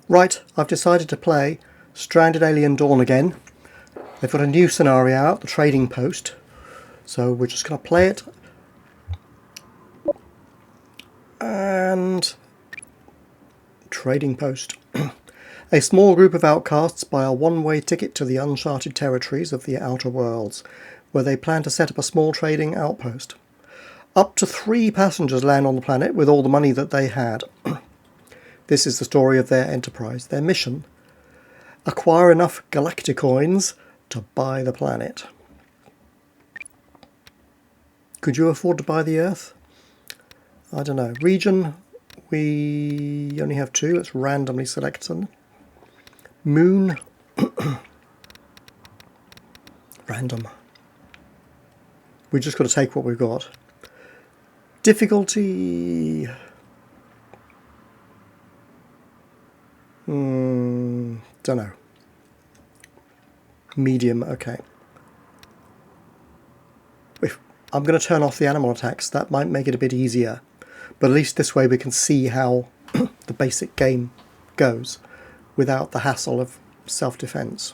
Right, I've decided to play Stranded Alien Dawn again. They've got a new scenario out, the Trading Post. So we're just going to play it. And... Trading Post. A small group of outcasts buy a one-way ticket to the uncharted territories of the Outer Worlds, where they plan to set up a small trading outpost. Up to 3 passengers land on the planet with all the money that they had. This is the story of their enterprise. Their mission: acquire enough galacticoins to buy the planet. Could you afford to buy the Earth? I don't know. Region, we only have 2. Let's randomly select them. Moon. Random. We just got to take what we've got. Difficulty... don't know. Medium, okay. I'm going to turn off the animal attacks. That might make it a bit easier. But at least this way we can see how the basic game goes without the hassle of self-defense.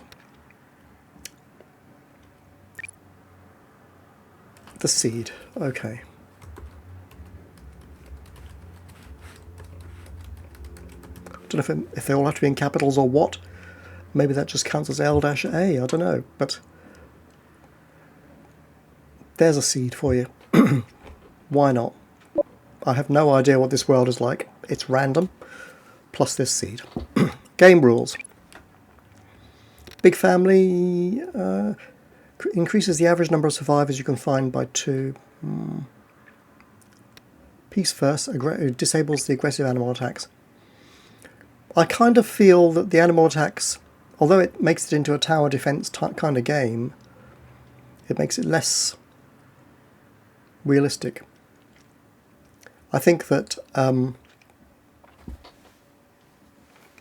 The seed, okay. Don't know if they all have to be in capitals or what. Maybe that just counts as L-A, I don't know. But there's a seed for you. Why not? I have no idea what this world is like. It's random, plus this seed. Game rules. Big family increases the average number of survivors you can find by 2. Peace first disables the aggressive animal attacks. I kind of feel that the animal attacks, although it makes it into a tower defense kind of game, it makes it less realistic. I think that, well,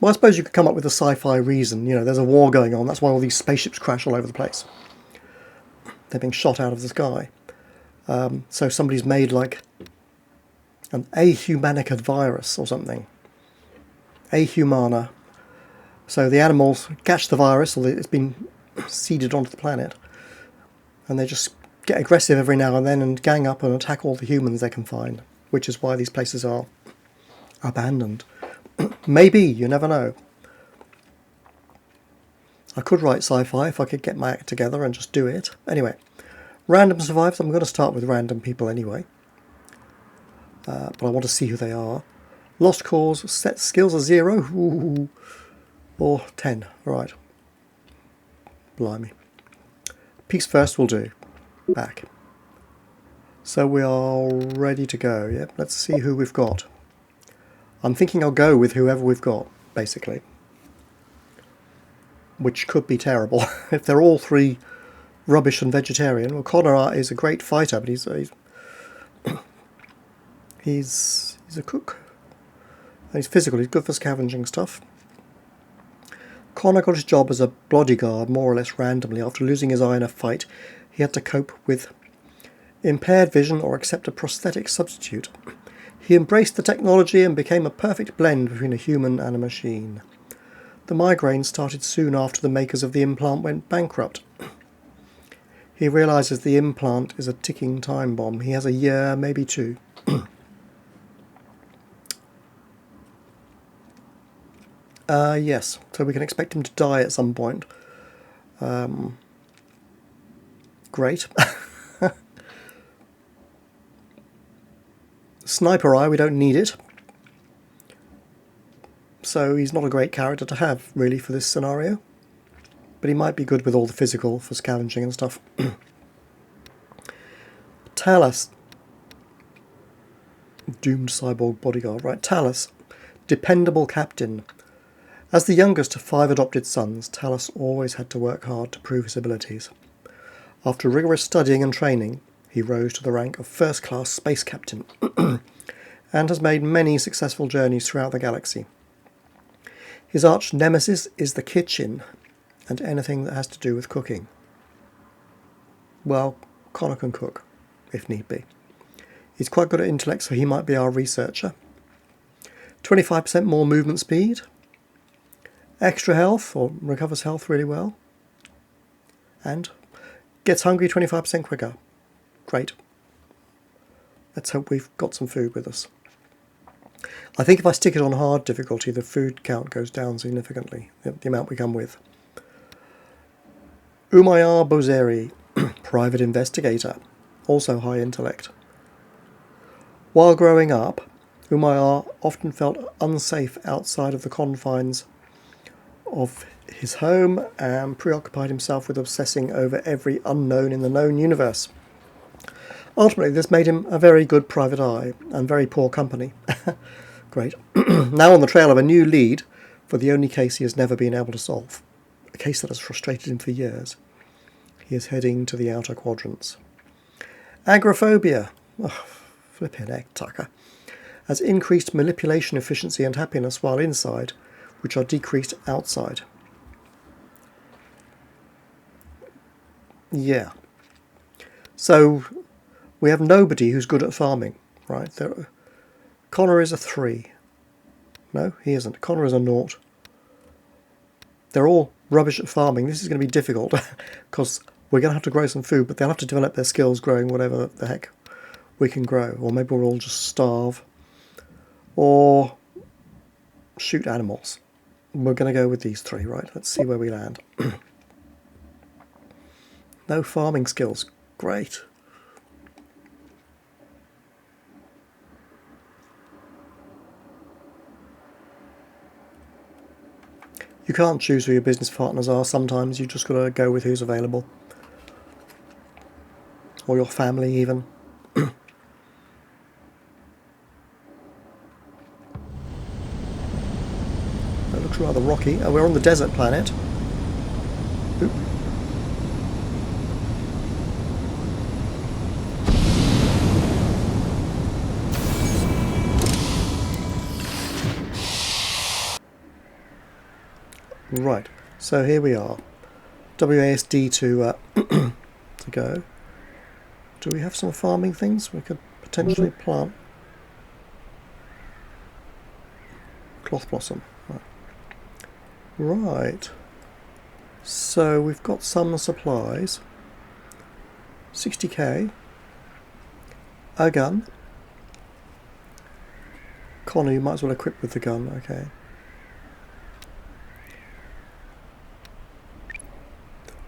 I suppose you could come up with a sci-fi reason. You know, there's a war going on, that's why all these spaceships crash all over the place. They're being shot out of the sky. So somebody's made like an ahumanica virus or something. Ahumana. So the animals catch the virus, or it's been seeded onto the planet, and they just get aggressive every now and then and gang up and attack all the humans they can find, which is why these places are abandoned. Maybe, you never know. I could write sci-fi if I could get my act together and just do it. Anyway, random survives. I'm going to start with random people anyway. But I want to see who they are. Lost cause, set skills are 0. Ooh. Or 10. Right. Blimey. Peace first will do. Back. So we are ready to go. Yep, let's see who we've got. I'm thinking I'll go with whoever we've got, basically. Which could be terrible. If they're all 3 rubbish and vegetarian. Well, Connor is a great fighter, but he's a cook. He's physical, he's good for scavenging stuff. Connor got his job as a bodyguard more or less randomly. After losing his eye in a fight, he had to cope with impaired vision or accept a prosthetic substitute. He embraced the technology and became a perfect blend between a human and a machine. The migraine started soon after the makers of the implant went bankrupt. He realises the implant is a ticking time bomb. He has a year, maybe 2. Yes, so we can expect him to die at some point. Great. Sniper eye, we don't need it. So he's not a great character to have, really, for this scenario. But he might be good with all the physical for scavenging and stuff. Talus. Doomed cyborg bodyguard. Right, Talus. Dependable captain. As the youngest of 5 adopted sons, Talus always had to work hard to prove his abilities. After rigorous studying and training, he rose to the rank of first-class space captain and has made many successful journeys throughout the galaxy. His arch nemesis is the kitchen and anything that has to do with cooking. Well, Connor can cook, if need be. He's quite good at intellect, so he might be our researcher. 25% more movement speed. Extra health, or recovers health really well. And gets hungry 25% quicker. Great. Let's hope we've got some food with us. I think if I stick it on hard difficulty, the food count goes down significantly, the amount we come with. Umayar Bozeri, private investigator, also high intellect. While growing up, Umayar often felt unsafe outside of the confines of his home and preoccupied himself with obsessing over every unknown in the known universe. Ultimately, this made him a very good private eye and very poor company. Great. Now on the trail of a new lead for the only case he has never been able to solve, a case that has frustrated him for years. He is heading to the outer quadrants. Agoraphobia, flippin' heck, Tucker, has increased manipulation efficiency and happiness while inside, which are decreased outside. Yeah. So we have nobody who's good at farming, right? Connor is a 3. No, he isn't. Connor is a 0. They're all rubbish at farming. This is going to be difficult because we're going to have to grow some food, but they'll have to develop their skills growing whatever the heck we can grow. Or maybe we'll all just starve or shoot animals. We're going to go with these 3, right? Let's see where we land. No farming skills. Great. You can't choose who your business partners are. Sometimes you just got to go with who's available. Or your family even. It looks rather rocky. Oh, we're on the desert planet. Oop. Right, so here we are. WASD to go. Do we have some farming things we could potentially plant? Cloth blossom. Right. So we've got some supplies. 60k. A gun. Connor, you might as well equip with the gun, okay.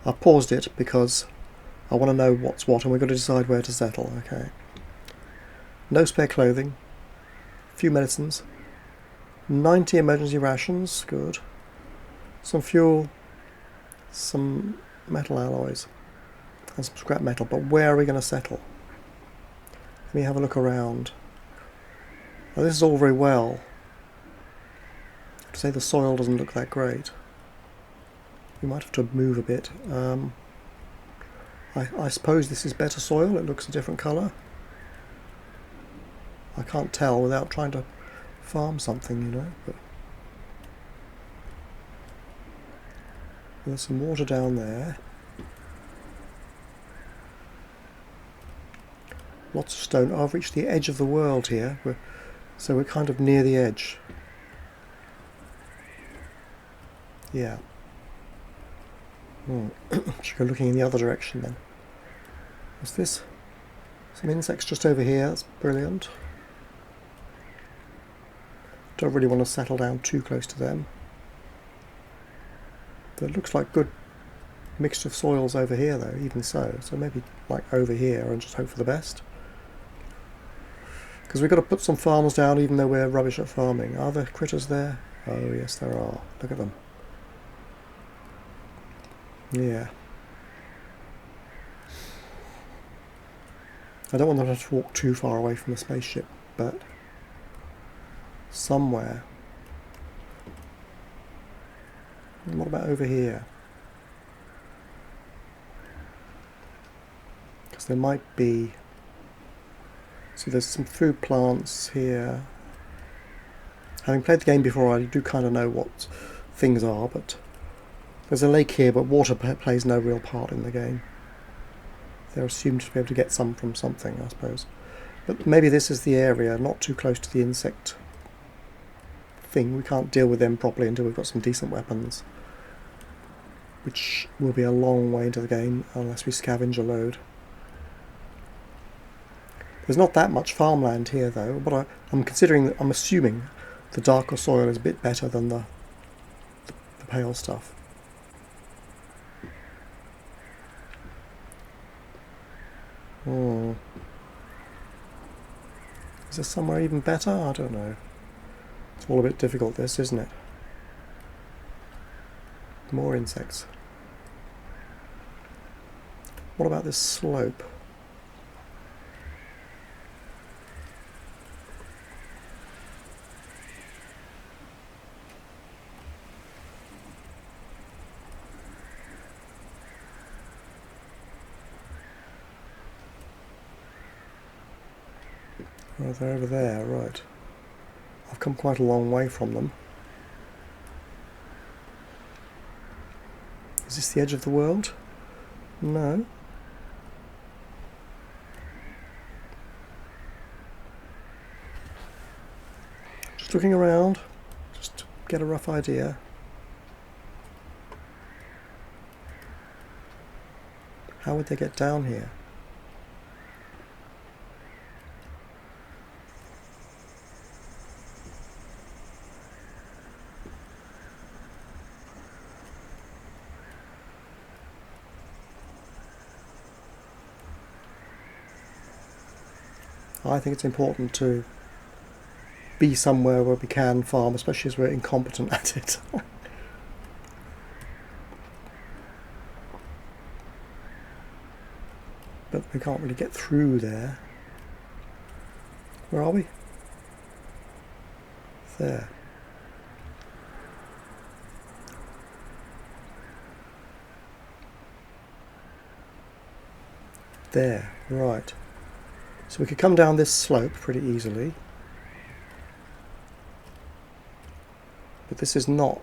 I paused it because I want to know what's what and we've got to decide where to settle, okay. No spare clothing. A few medicines. 90 emergency rations, good. Some fuel. Some metal alloys. And some scrap metal, but where are we going to settle? Let me have a look around. Now, this is all very well. To say the soil doesn't look that great. We might have to move a bit. I suppose this is better soil. It looks a different colour. I can't tell without trying to farm something, you know. But there's some water down there. Lots of stone. Oh, I've reached the edge of the world here. So we're kind of near the edge. Yeah. Should go looking in the other direction then. What's this? Some insects just over here. That's brilliant. Don't really want to settle down too close to them. There looks like good mixture of soils over here though, even so. So maybe like over here and just hope for the best. Because we've got to put some farms down even though we're rubbish at farming. Are there critters there? Oh yes there are. Look at them. Yeah. I don't want them to have to walk too far away from the spaceship, but somewhere. And what about over here? Because there might be... See, there's some food plants here. Having played the game before, I do kind of know what things are, but there's a lake here, but water plays no real part in the game. They're assumed to be able to get some from something, I suppose. But maybe this is the area, not too close to the insect thing. We can't deal with them properly until we've got some decent weapons, which will be a long way into the game unless we scavenge a load. There's not that much farmland here though, but I'm assuming the darker soil is a bit better than the pale stuff. Is there somewhere even better? I don't know. It's all a bit difficult, this, isn't it? More insects. What about this slope? Oh, they're over there, right. I've come quite a long way from them. Is this the edge of the world? No. Just looking around, just to get a rough idea. How would they get down here? I think it's important to be somewhere where we can farm, especially as we're incompetent at it. But we can't really get through there. Where are we? There. There, right. So we could come down this slope pretty easily. But this is not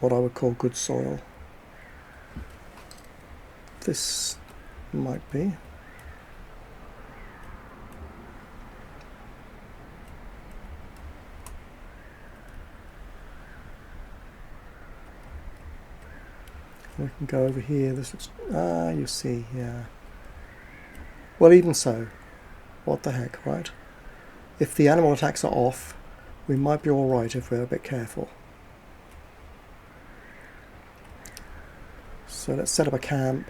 what I would call good soil. This might be. We can go over here. This looks... you see, yeah. Well, even so, what the heck, right? If the animal attacks are off, we might be alright if we're a bit careful. So let's set up a camp.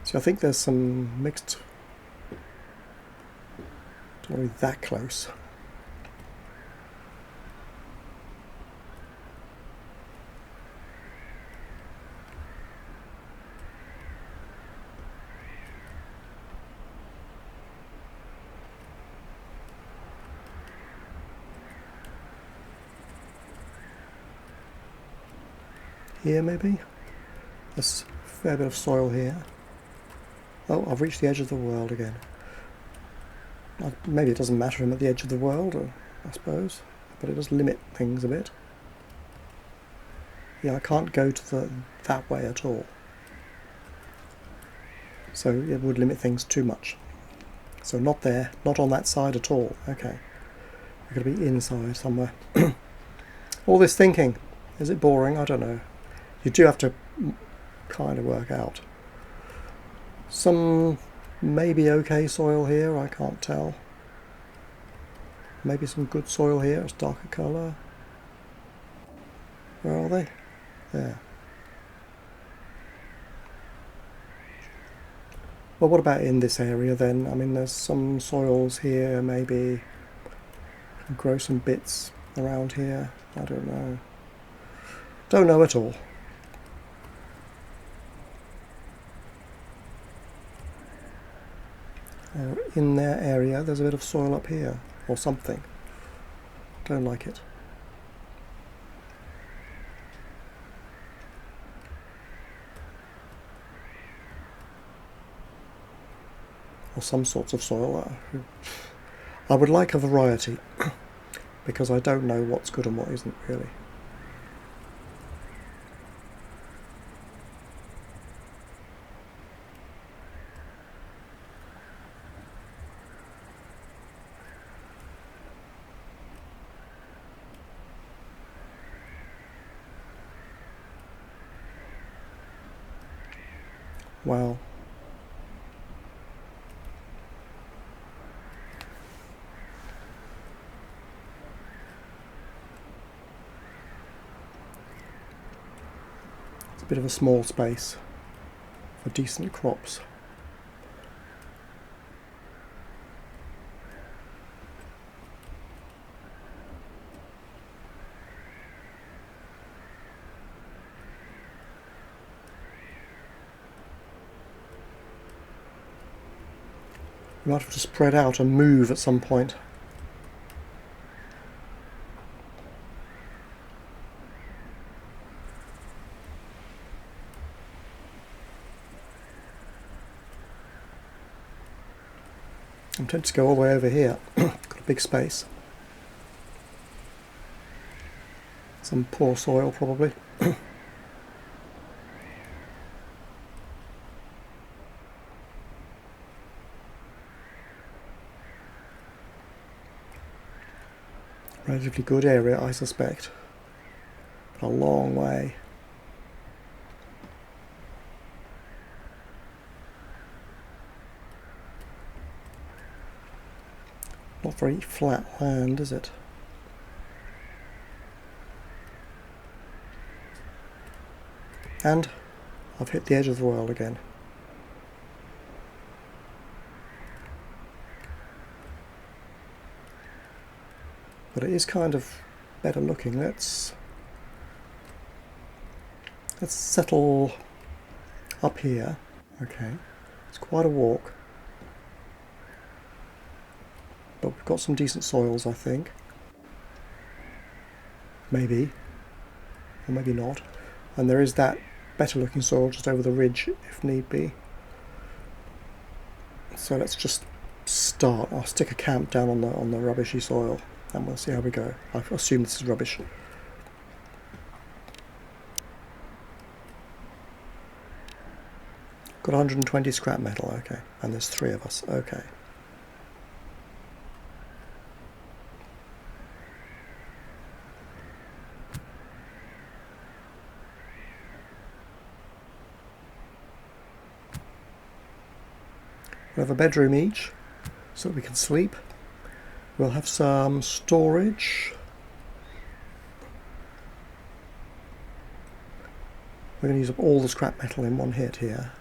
See, I think there's some mixed... Don't want to be that close. Here maybe? There's a fair bit of soil here. Oh, I've reached the edge of the world again. Maybe it doesn't matter I'm at the edge of the world, I suppose, but it does limit things a bit. Yeah, I can't go to that way at all. So it would limit things too much. So not there, not on that side at all. Okay. We've got to be inside somewhere. All this thinking, is it boring? I don't know. You do have to kind of work out. Some maybe okay soil here, I can't tell. Maybe some good soil here, it's darker colour. Where are they? There. Well, what about in this area then? I mean, there's some soils here, maybe grow some bits around here. I don't know. Don't know at all. In their area, there's a bit of soil up here, or something. Don't like it. Or some sorts of soil. I would like a variety, because I don't know what's good and what isn't really. Wow. It's a bit of a small space for decent crops. You might have to spread out and move at some point. I'm tempted to go all the way over here. Got a big space. Some poor soil probably. Relatively good area, I suspect. But a long way. Not very flat land, is it? And I've hit the edge of the world again. But it is kind of better looking. Let's settle up here. Okay, it's quite a walk. But we've got some decent soils, I think. Maybe. Or maybe not. And there is that better looking soil just over the ridge, if need be. So let's just start. I'll stick a camp down on the rubbishy soil. And we'll see how we go. I assume this is rubbish. Got 120 scrap metal, okay. And there's 3 of us, okay. We'll have a bedroom each, so that we can sleep. We'll have some storage. We're going to use up all the scrap metal in one hit here.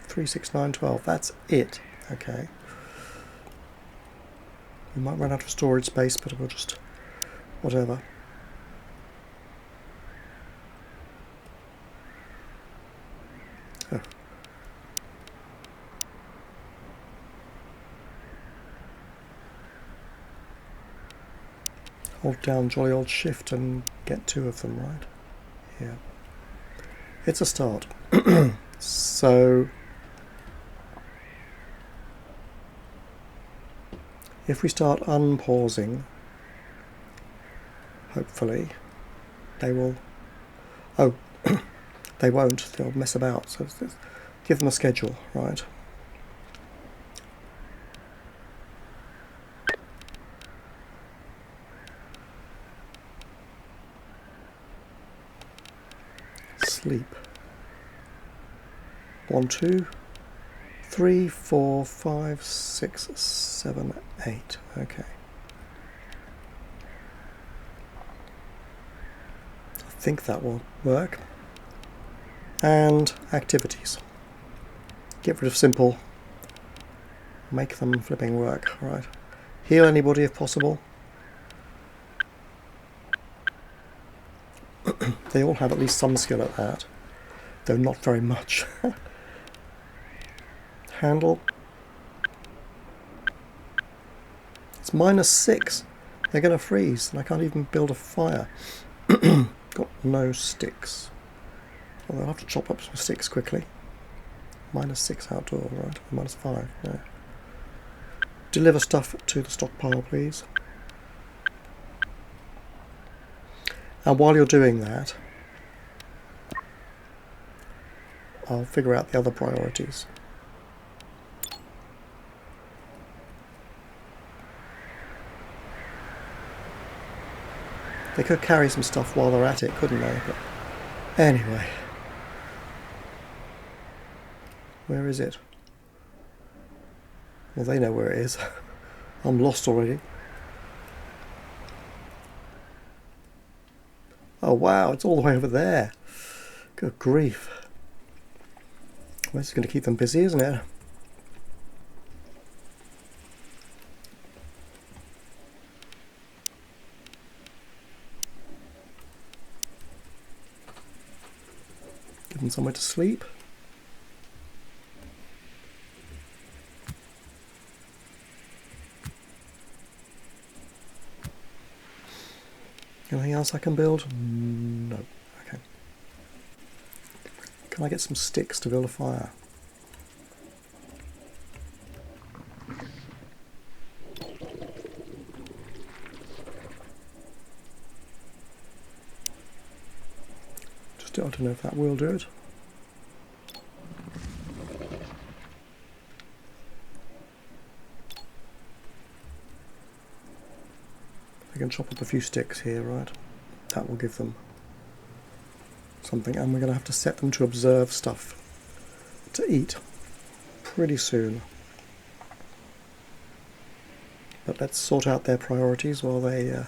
Three, 6, 9, 12. That's it. Okay. We might run out of storage space, but we'll just whatever. Oh. Hold down jolly old shift and get 2 of them, right? Yeah. It's a start. So if we start unpausing, hopefully they will. Oh, they won't. They'll mess about. So give them a schedule, right? Sleep. 1, 2, 3, 4, 5, 6, 7, 8. Okay. I think that will work. And activities. Get rid of simple. Make them flipping work. Right. Heal anybody if possible. They all have at least some skill at that, though not very much. Handle. It's -6. They're going to freeze, and I can't even build a fire. Got no sticks. Well, I'll have to chop up some sticks quickly. -6 outdoor, right? -5. Yeah. Deliver stuff to the stockpile, please. And while you're doing that, I'll figure out the other priorities. They could carry some stuff while they're at it, couldn't they? But anyway. Where is it? Well, they know where it is. I'm lost already. Oh wow, it's all the way over there. Good grief. Well, this is going to keep them busy, isn't it? Give them somewhere to sleep. Anything else I can build? No. Okay. Can I get some sticks to build a fire? Just, I don't know if that will do it. I can chop up a few sticks here, right? That will give them something, and we're going to have to set them to observe stuff to eat pretty soon. But let's sort out their priorities while they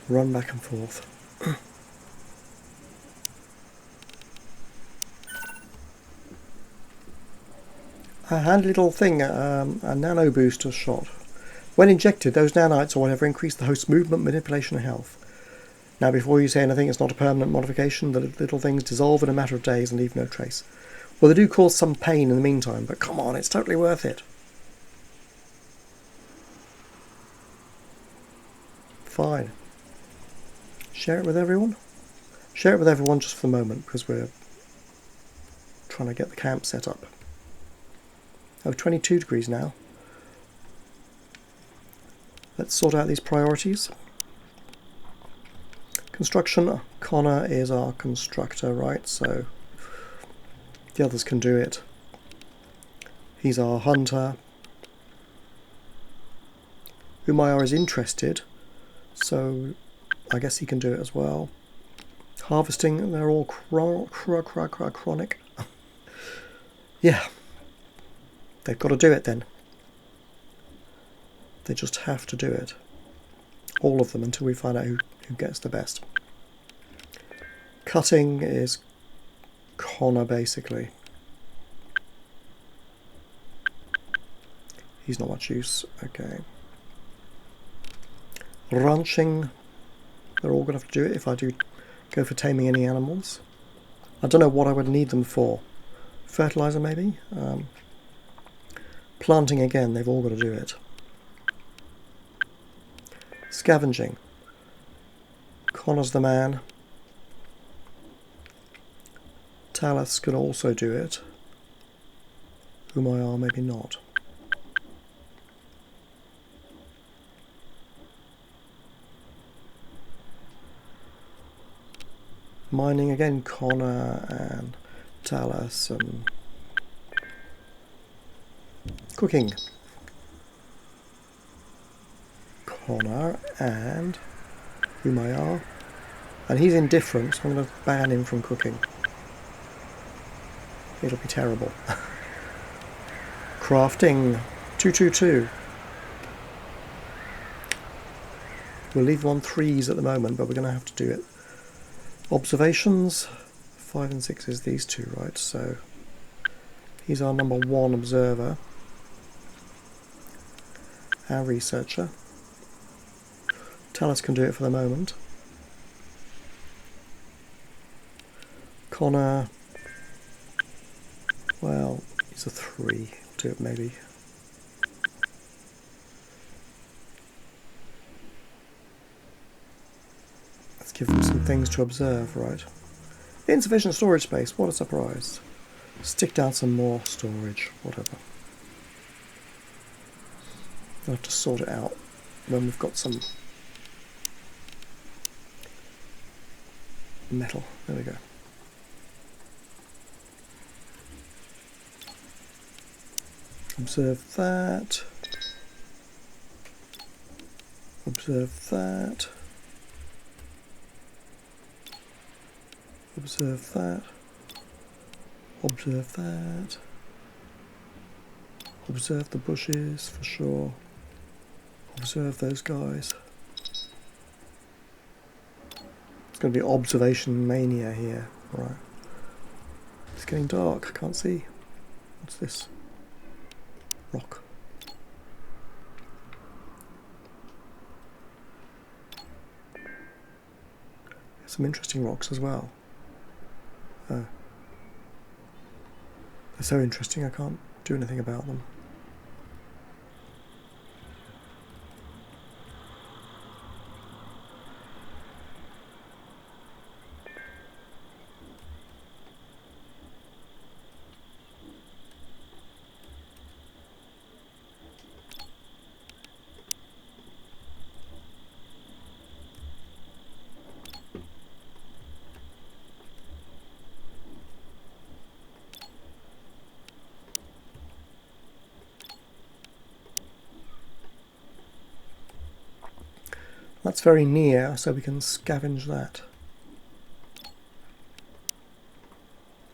run back and forth. A handy little thing, a nano booster shot. When injected, those nanites or whatever increase the host's movement, manipulation and health. Now before you say anything, it's not a permanent modification. The little things dissolve in a matter of days and leave no trace. Well, they do cause some pain in the meantime, but come on, it's totally worth it. Fine. Share it with everyone? Share it with everyone just for the moment, because we're trying to get the camp set up. Oh, 22 degrees now. Let's sort out these priorities. Construction, Connor is our constructor, right? So the others can do it. He's our hunter. Umayar is interested, so I guess he can do it as well. Harvesting, they're all chronic. Yeah, they've got to do it then. They just have to do it. All of them, until we find out who gets the best. Cutting is Connor, basically. He's not much use. Okay. Ranching, they're all going to have to do it if I do go for taming any animals. I don't know what I would need them for. Fertilizer, maybe? Planting, again, they've all got to do it. Scavenging. Connor's the man. Talus could also do it. Umayar, maybe not. Mining again, Connor and Talus, and cooking. Connor and Umayar, and he's indifferent, so I'm going to ban him from cooking. It'll be terrible. Crafting, 222. We'll leave them on 3s at the moment, but we're going to have to do it. Observations, 5 and 6 is these two, right? So he's our number 1 observer. Our researcher. Talus can do it for the moment. Connor, well, he's a 3. Do it maybe. Let's give them some things to observe, right? Insufficient storage space, what a surprise. Stick down some more storage, whatever. We'll have to sort it out when we've got some metal. There we go. Observe that. Observe that. Observe that. Observe that. Observe the bushes for sure. Observe those guys. It's going to be observation mania here. Right. It's getting dark. I can't see. What's this? Rock. Some interesting rocks as well. They're so interesting I can't do anything about them. That's very near, so we can scavenge that.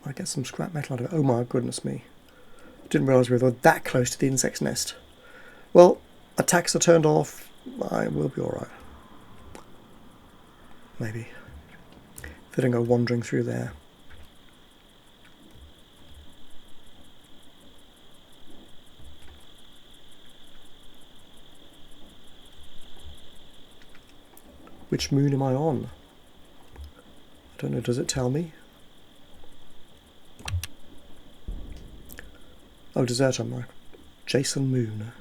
I get some scrap metal out of it. Oh my goodness me. Didn't realise we were that close to the insect's nest. Well, attacks are turned off. I will be alright. Maybe. If they don't go wandering through there. Which moon am I on? I don't know, does it tell me? Oh, desert, I'm right. Jason Moon.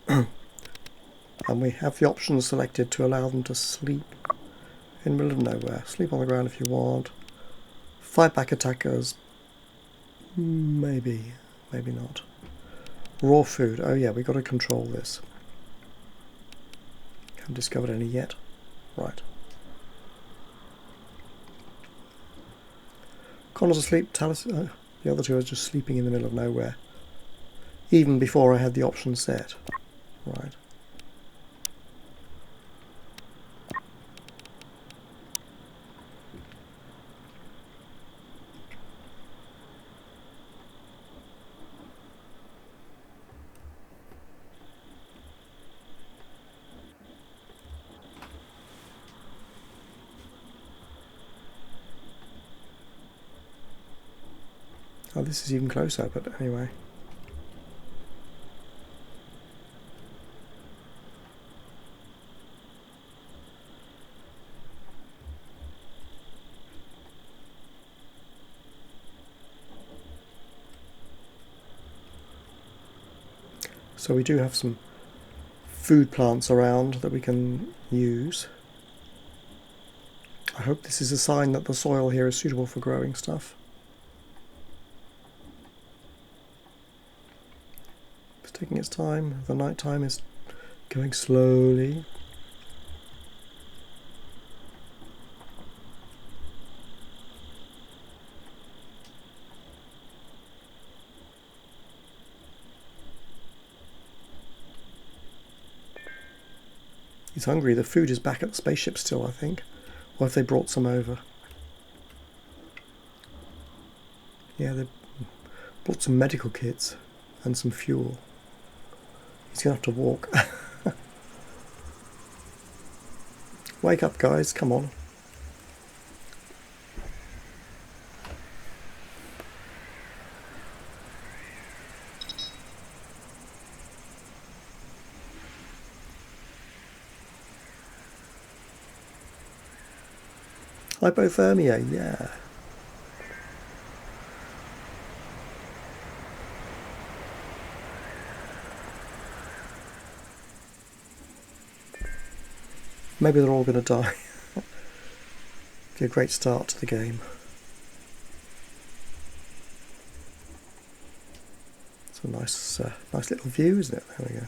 And we have the options selected to allow them to sleep in the middle of nowhere. Sleep on the ground if you want. Fight back attackers. Maybe. Maybe not. Raw food. Oh yeah, we've got to control this. Haven't discovered any yet. Right. Connor's asleep. The other two are just sleeping in the middle of nowhere. Even before I had the option set. Right. Oh, this is even closer, but anyway. So we do have some food plants around that we can use. I hope this is a sign that the soil here is suitable for growing stuff. It's taking its time. The night time is going slowly. He's hungry. The food is back at the spaceship still, I think. Or if they brought some over. Yeah, they brought some medical kits and some fuel. He's going to have to walk. Wake up, guys. Come on. Hypothermia, yeah. Maybe they're all going to die. Be a great start to the game. It's a nice little view, isn't it? There we go.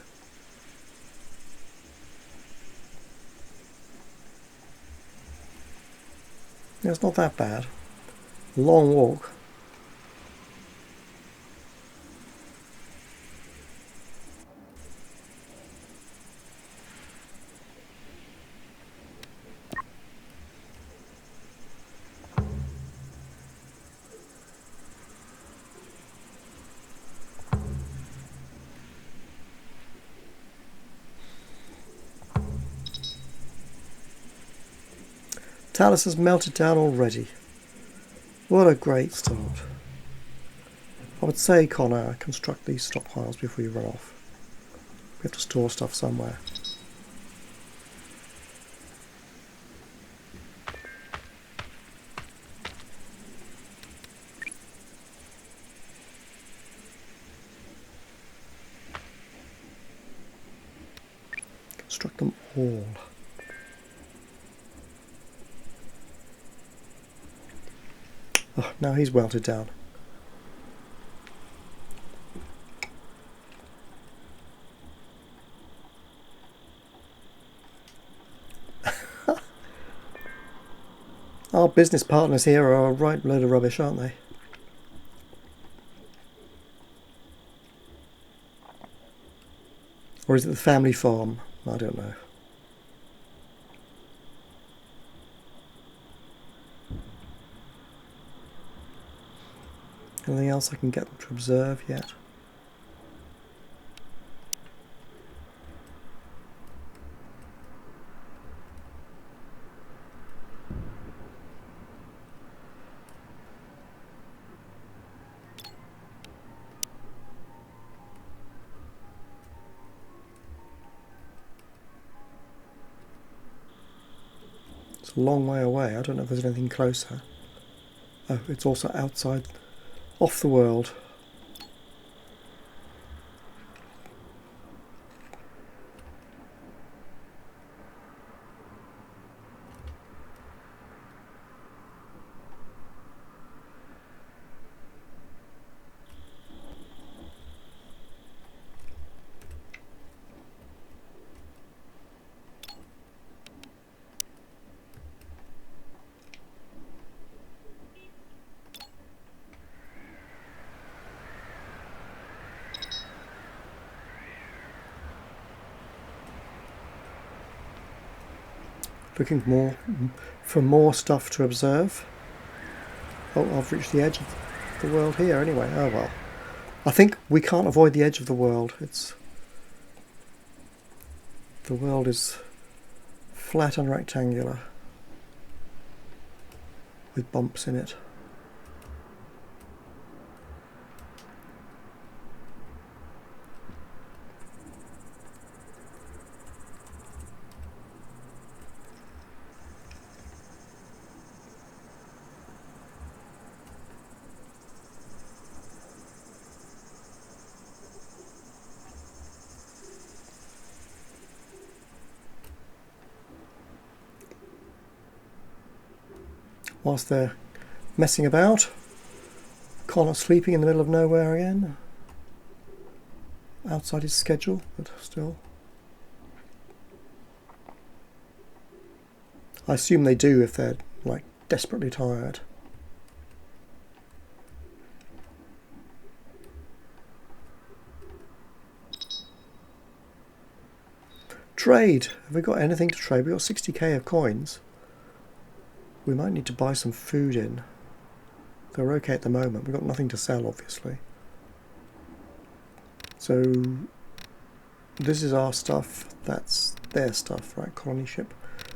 Yeah, it's not that bad. Long walk. Talus has melted down already. What a great start. I would say, Connor, construct these stockpiles before you run off. We have to store stuff somewhere. Construct them all. Oh, now he's welted down. Our business partners here are a right load of rubbish, aren't they? Or is it the family farm? I don't know. Anything else I can get them to observe yet? It's a long way away. I don't know if there's anything closer. Oh, it's also outside, off the world. Looking for more stuff to observe. Oh, I've reached the edge of the world here anyway. Oh well. I think we can't avoid the edge of the world. The world is flat and rectangular with bumps in it. Whilst they're messing about, Connor sleeping in the middle of nowhere again. Outside his schedule, but still. I assume they do if they're like desperately tired. Trade. Have we got anything to trade? We've got 60k of coins. We might need to buy some food in. They're okay at the moment. We've got nothing to sell, obviously. So this is our stuff. That's their stuff, right? Colony ship,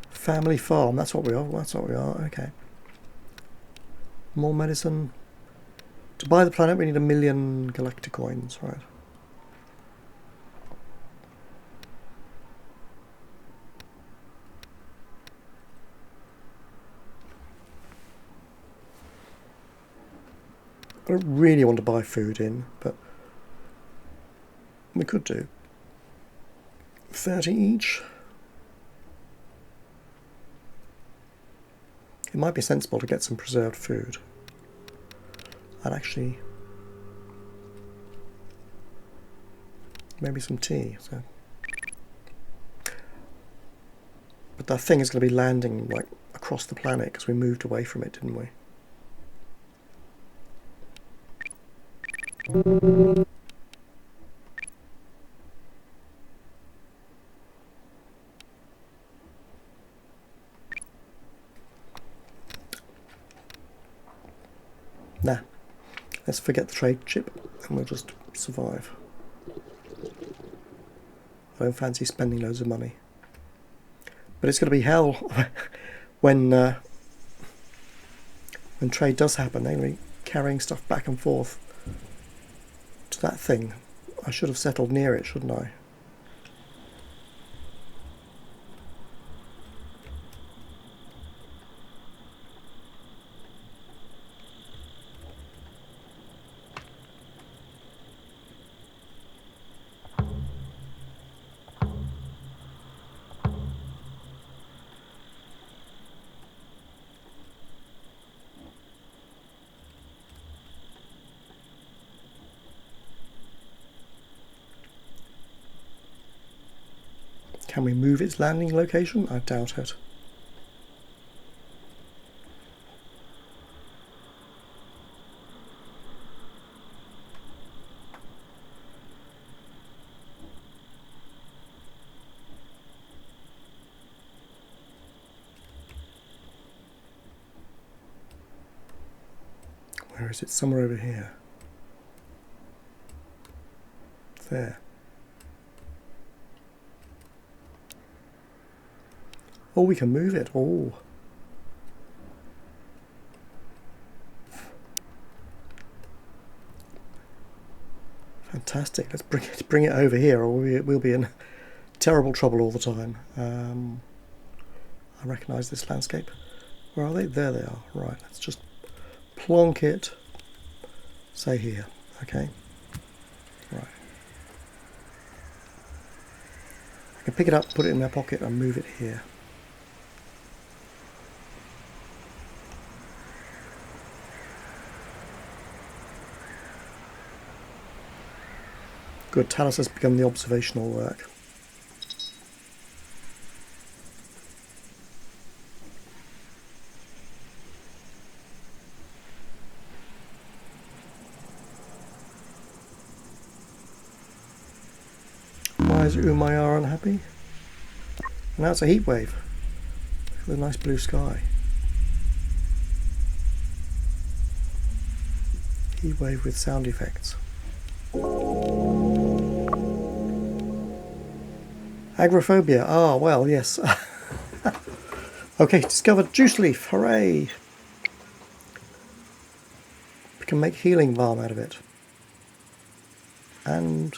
family farm. That's what we are. That's what we are. Okay. More medicine. To buy the planet, we need 1 million galactic coins, right? I don't really want to buy food in, but we could do 30 each. It might be sensible to get some preserved food. And actually maybe some tea. So, but that thing is going to be landing like across the planet because we moved away from it, didn't we? Nah, let's forget the trade ship and we'll just survive. I don't fancy spending loads of money. But it's going to be hell when when trade does happen, they're going to be carrying stuff back and forth to that thing. I should have settled near it, shouldn't I? Can we move its landing location? I doubt it. Where is it? Somewhere over here. There. Oh, we can move it. Oh. Fantastic. Let's bring it over here, or we'll be in terrible trouble all the time. I recognise this landscape. Where are they? There they are. Right, let's just plonk it, say here. Okay. Right. I can pick it up, put it in my pocket, and move it here. Good, Talos has begun the observational work. Why is Umayyad unhappy? And now it's a heat wave with a nice blue sky. Heat wave with sound effects. Agrophobia. Ah, well, yes. Okay, discovered juice leaf. Hooray! We can make healing balm out of it. And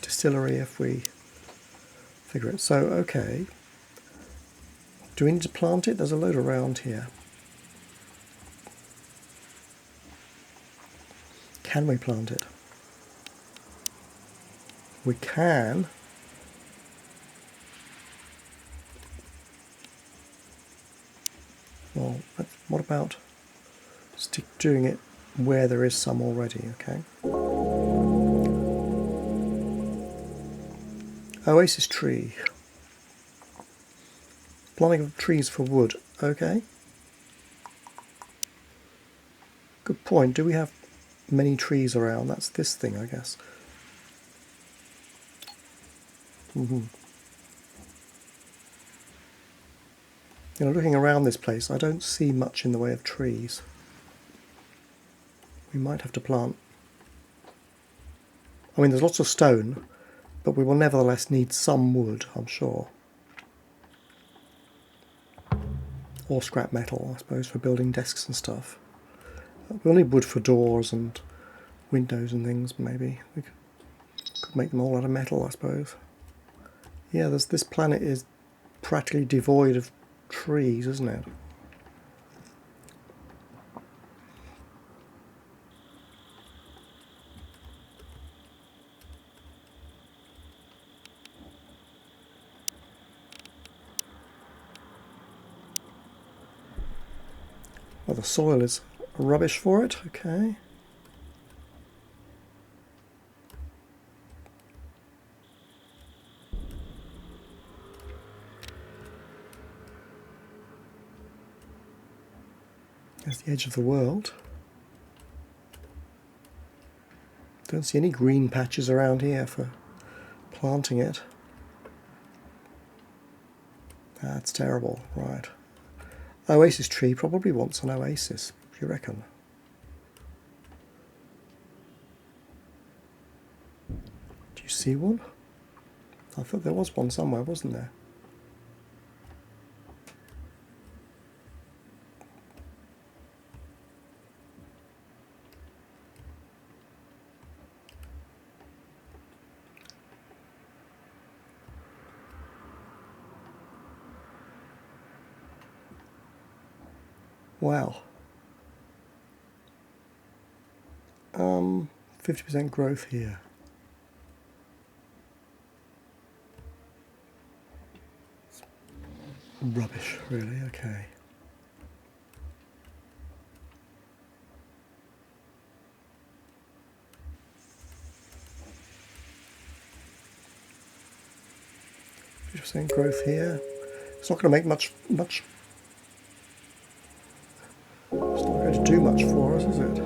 distillery if we figure it. So, okay. Do we need to plant it? There's a load around here. Can we plant it? We can. Well, what about doing it where there is some already, okay? Oasis tree. Planting of trees for wood, okay. Good point. Do we have many trees around? That's this thing, I guess. You know, looking around this place, I don't see much in the way of trees. We might have to plant. I mean, there's lots of stone, but we will nevertheless need some wood, I'm sure. Or scrap metal, I suppose, for building desks and stuff. We'll need wood for doors and windows and things, maybe. We could make them all out of metal, I suppose. Yeah, this planet is practically devoid of trees, isn't it? Well, the soil is rubbish for it, okay. There's the edge of the world. Don't see any green patches around here for planting it. That's terrible, right. Oasis tree probably wants an oasis, do you reckon? Do you see one? I thought there was one somewhere, wasn't there? Wow. 50% growth here. Rubbish, really. Okay. % growth here. It's not going to make much. It's not going to do much for us, is it?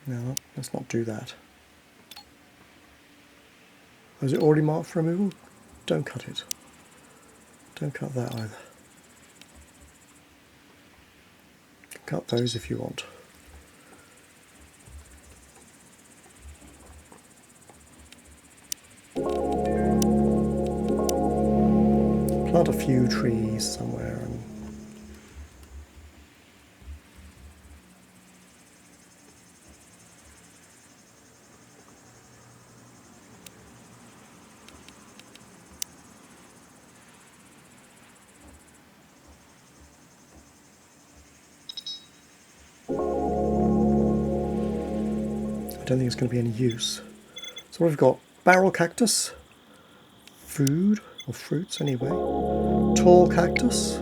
No, let's not do that. Is it already marked for removal? Don't cut it. Don't cut that either. Cut those if you want. Plant a few trees somewhere. And I don't think it's going to be any use. So we've got barrel cactus, food, or fruits anyway, tall cactus,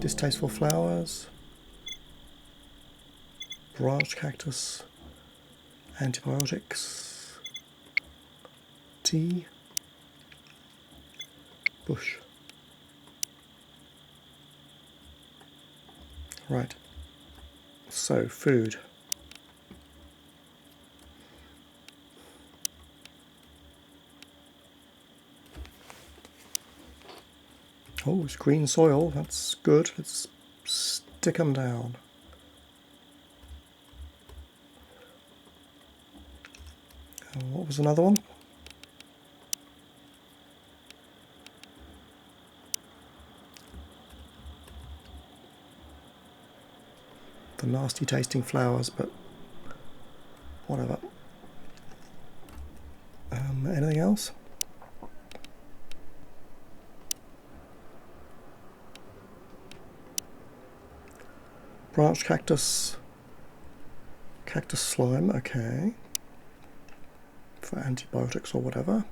distasteful flowers, branched cactus, antibiotics, tea, bush. Right, so food. Oh, it's green soil, that's good. Let's stick them down. What was another one? The nasty tasting flowers, but whatever. Anything else? Branch cactus, cactus slime, okay. For antibiotics or whatever.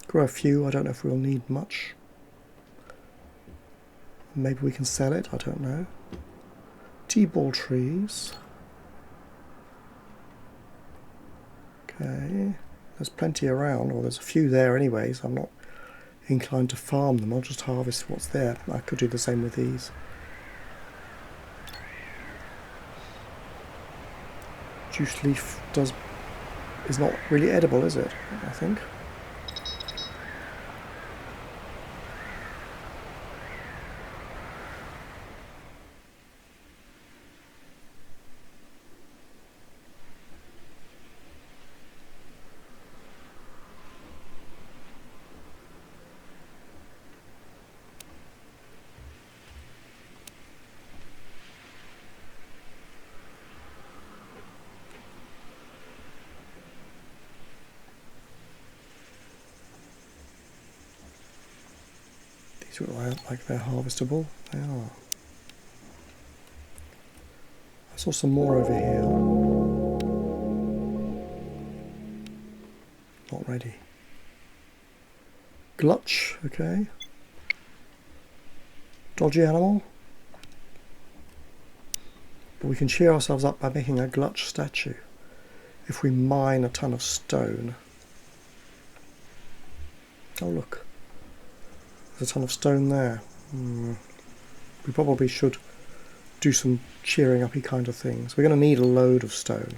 Grow a few, I don't know if we'll need much. Maybe we can sell it, I don't know. Tea ball trees. Okay, there's plenty around, or there's a few there anyways. I'm not inclined to farm them, I'll just harvest what's there. I could do the same with these. Juice leaf is not really edible, is it? I think. These look like they're harvestable. They are. I saw some more over here. Not ready. Glutch, okay. Dodgy animal. But we can cheer ourselves up by making a glutch statue if we mine a ton of stone. Oh look, there's a ton of stone there. We probably should do some cheering uppy kind of things. We're going to need a load of stone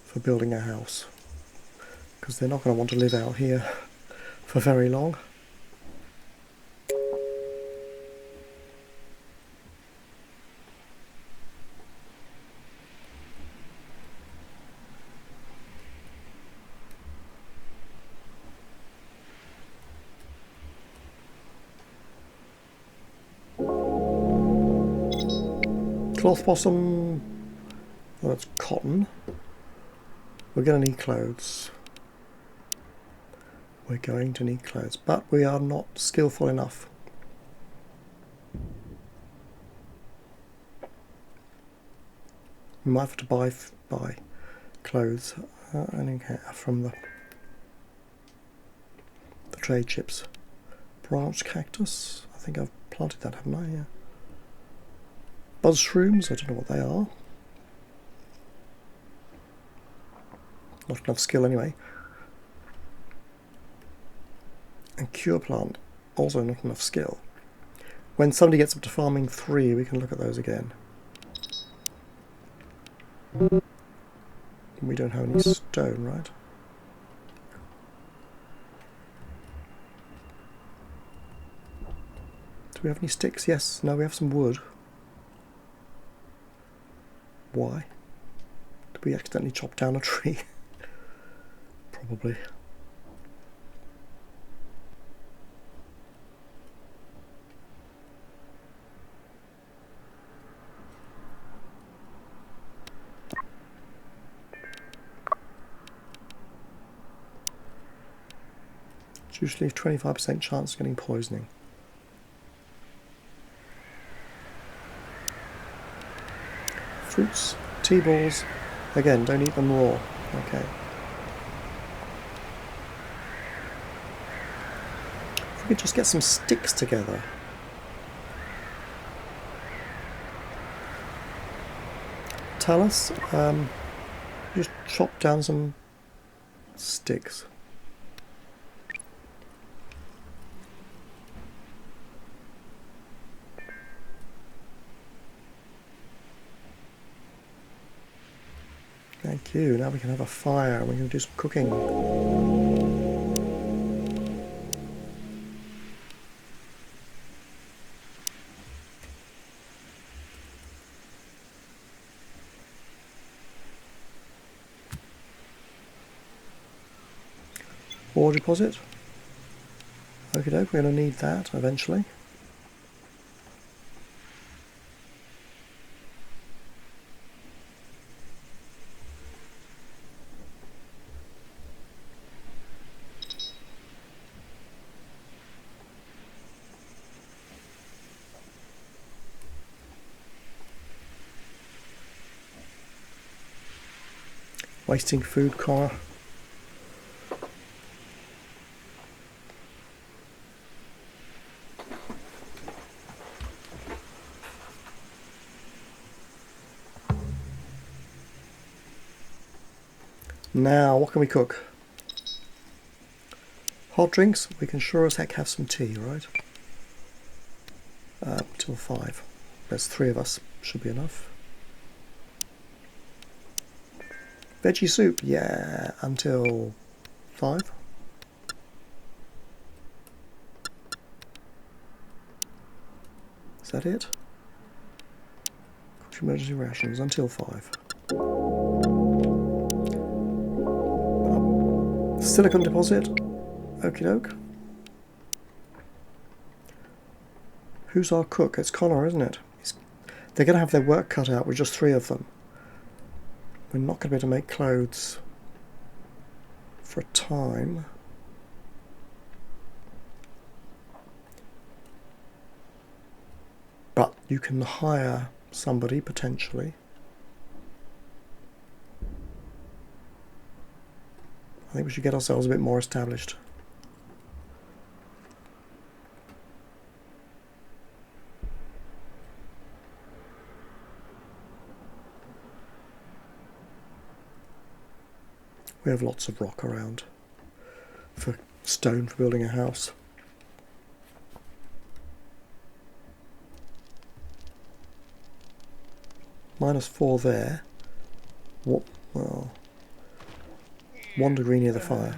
for building a house, because they're not going to want to live out here for very long. cloth possum. Oh, that's cotton. We're going to need clothes. We're going to need clothes, but we are not skillful enough. We might have to buy clothes from the trade chips. Branch cactus. I think I've planted that, haven't I? Yeah. Buzz shrooms. I don't know what they are. Not enough skill anyway. And cure plant. Also not enough skill. When somebody gets up to farming 3, we can look at those again. We don't have any stone, right? Do we have any sticks? Yes. No, we have some wood. Why? Did we accidentally chop down a tree? Probably. It's usually a 25% chance of getting poisoning. Fruits, tea balls. Again, don't eat them raw. Okay. If we could just get some sticks together. Talus, just chop down some sticks. Thank you. Now we can have a fire. We can do some cooking. Ore deposit. Okie doke, we're going to need that eventually. Wasting food, Connor. Now, what can we cook? Hot drinks. We can sure as heck have some tea, right? Till 5. There's 3 of us. Should be enough. Veggie soup. Yeah, until 5. Is that it? Cook emergency rations until 5. Silicon deposit. Okie doke. Who's our cook? It's Connor, isn't it? They're going to have their work cut out with just 3 of them. We're not going to be able to make clothes for a time. But you can hire somebody potentially. I think we should get ourselves a bit more established. We have lots of rock around for stone for building a house. -4 there. What? Well, 1 degree near the fire.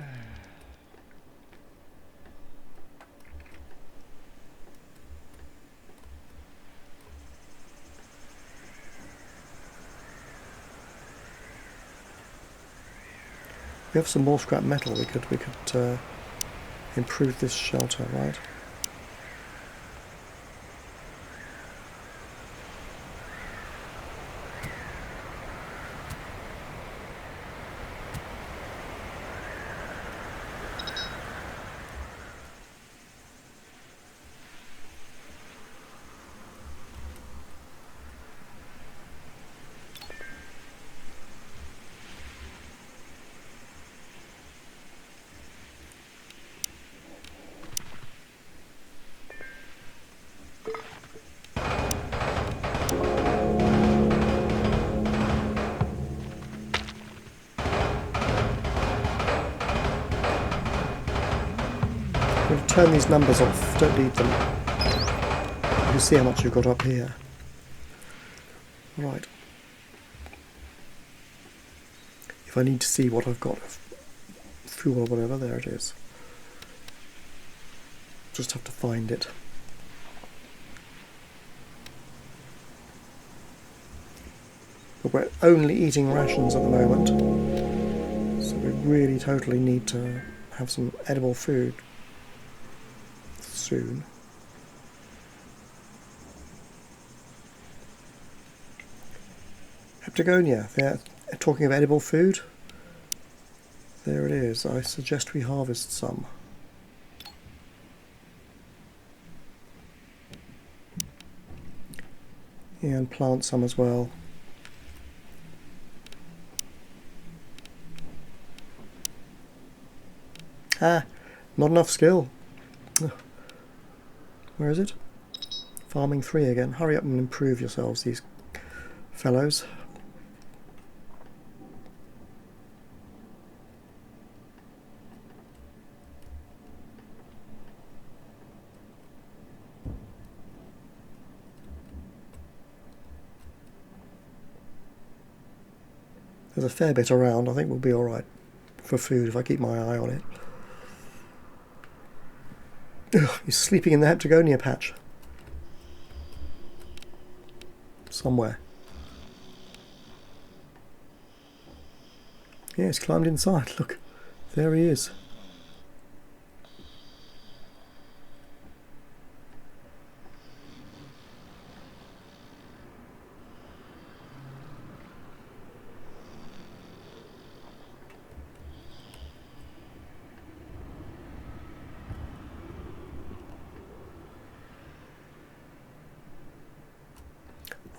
We have some more scrap metal. We could improve this shelter, right? I'm going to turn these numbers off, don't need them. You can see how much you've got up here. Right. If I need to see what I've got of fuel or whatever, there it is. Just have to find it. But we're only eating rations at the moment, so we really totally need to have some edible food soon. Alphatucana, they're talking of edible food. There it is. I suggest we harvest some. Yeah, and plant some as well. Ah, not enough skill. Where is it? Farming 3 again. Hurry up and improve yourselves, these fellows. There's a fair bit around. I think we'll be alright for food if I keep my eye on it. Ugh, he's sleeping in the Alphatucana patch. Somewhere. Yeah, he's climbed inside. Look, there he is.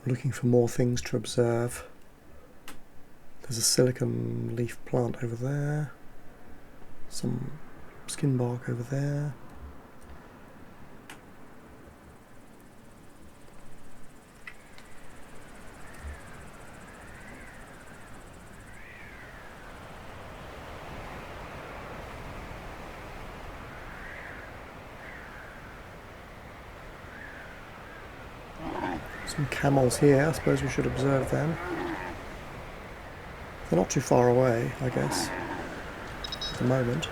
Looking for more things to observe. There's a silicon leaf plant over there. Some skin bark over there. Some camels here, I suppose we should observe them. They're not too far away, I guess, at the moment.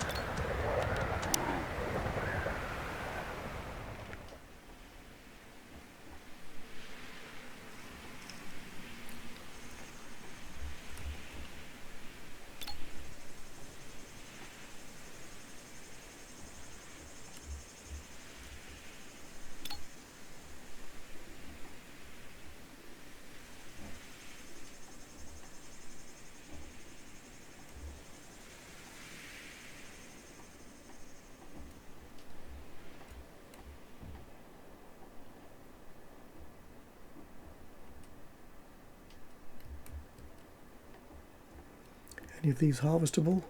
Any of these harvestable?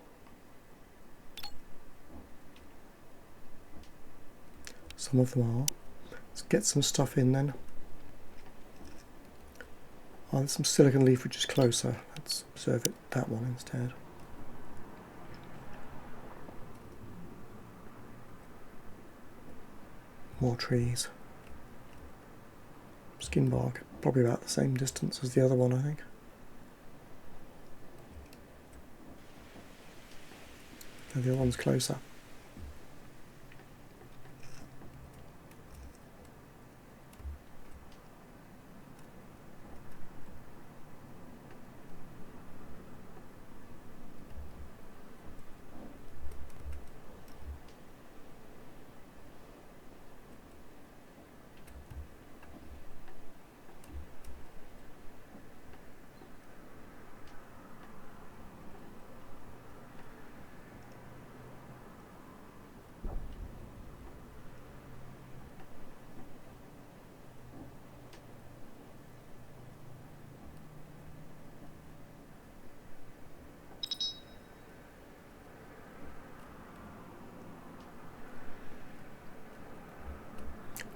Some of them are. Let's get some stuff in then. Oh, there's some silicon leaf which is closer. Let's observe it, that one instead. More trees. Skin bark, probably about the same distance as the other one, I think. And the other one's closer.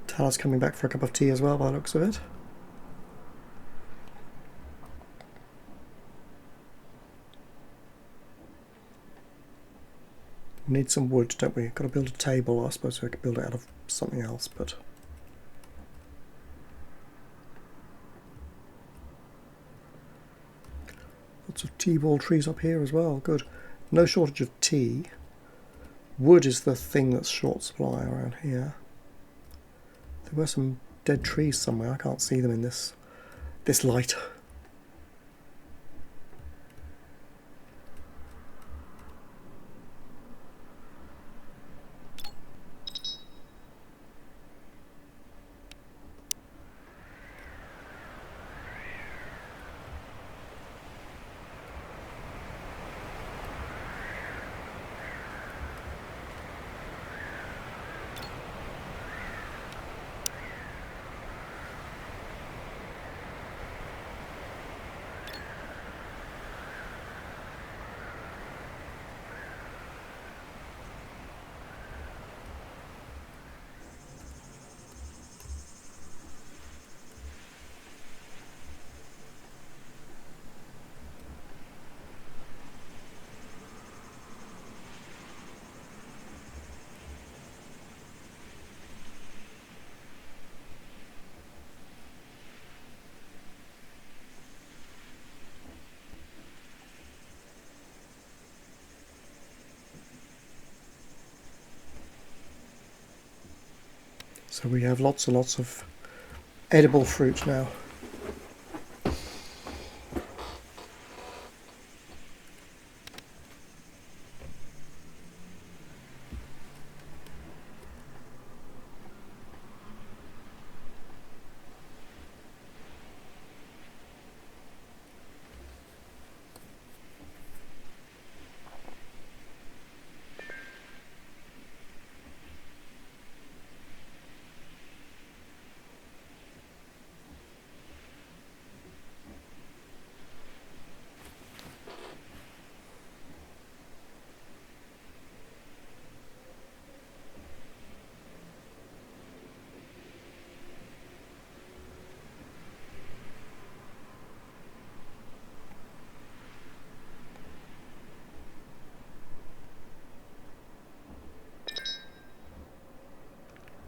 Tala's coming back for a cup of tea as well by the looks of it. We need some wood, don't we? Got to build a table. I suppose we could build it out of something else, but... Lots of tea ball trees up here as well. Good. No shortage of tea. Wood is the thing that's short supply around here. There were some dead trees somewhere. I can't see them in this light. So we have lots and lots of edible fruit now.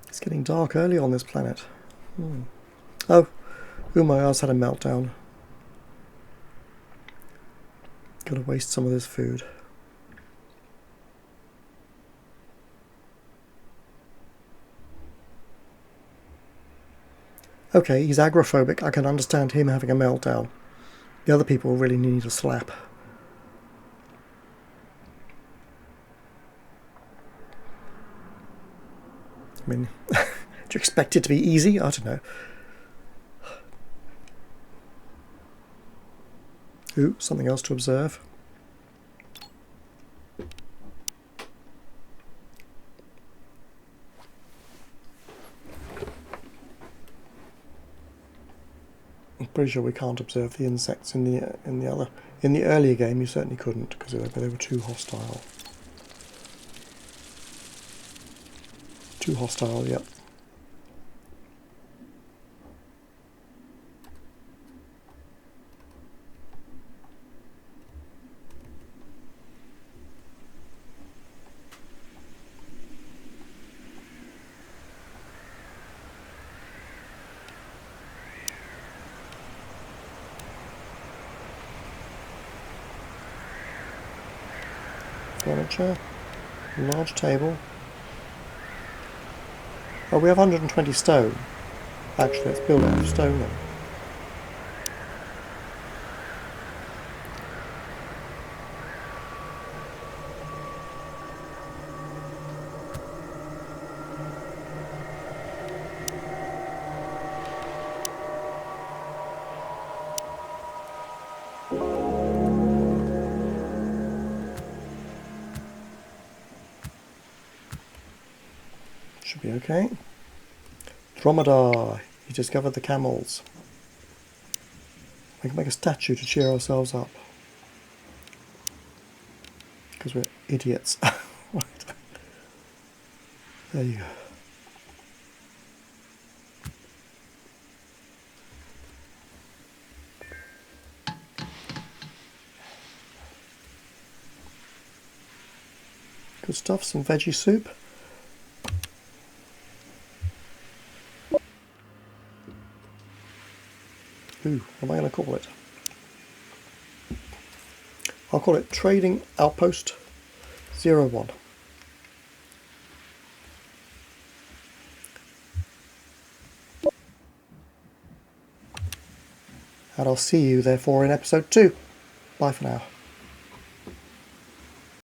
It's getting dark early on this planet. Oh, Umayya's had a meltdown. Gotta waste some of this food. Okay, he's agoraphobic. I can understand him having a meltdown. The other people really need a slap. I mean, do you expect it to be easy? I don't know. Ooh, something else to observe. I'm pretty sure we can't observe the insects in the earlier game. You certainly couldn't because they were too hostile. Too hostile, yep. Furniture, large table. Oh, we have 120 stone. Actually, let's build out of stone then. Should be okay. Dromedar. He discovered the camels. We can make a statue to cheer ourselves up. Because we're idiots. Right. There you go. Good stuff, some veggie soup. Ooh, what am I going to call it? I'll call it Trading Outpost 01. And I'll see you, therefore, in episode 2. Bye for now.